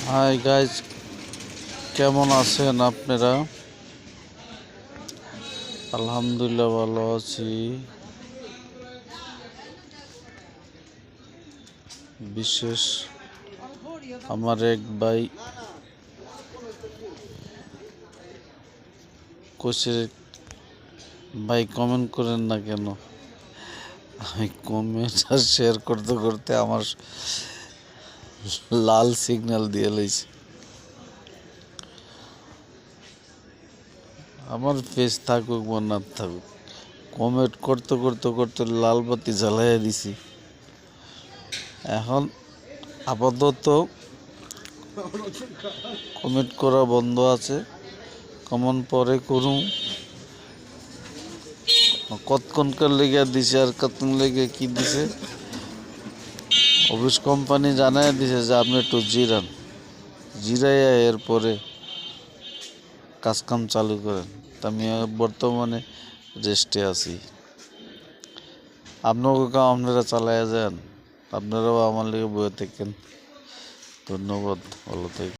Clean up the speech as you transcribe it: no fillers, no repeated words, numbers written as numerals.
Hi guys, কেমন আছেন আপনারা? আলহামদুলিল্লাহ ভালো আছি। বিশেষ আমার এক ভাই কোচের ভাই কমেন্ট করেন না কেন? আমি কমেন্ট আর শেয়ার করতে করতে আমার লাল সিগন্যাল দিয়ে লইছে। আমার পেজ থাকুক বা না থাকুক, কমেন্ট করতে করতে করতে লাল বাতি জ্বালাইয়া দিছি। এখন আপাতত কমেন্ট করা বন্ধ আছে, কমেন্ট পরে করুন। কতক্ষণকার লেগে দিছে আর কতক্ষণ লেগে কি দিছে, অফিস কোম্পানি জানাই দিছে যে আপনি একটু জিরাইয়া এরপরে কাজকাম চালু করেন। তা আমি বর্তমানে রেস্টে আছি। আপনাকে কাম আপনারা চালাইয়া যান, আপনারাও আমার লেগে বয়ে থাকেন। ধন্যবাদ, ভালো থাকেন।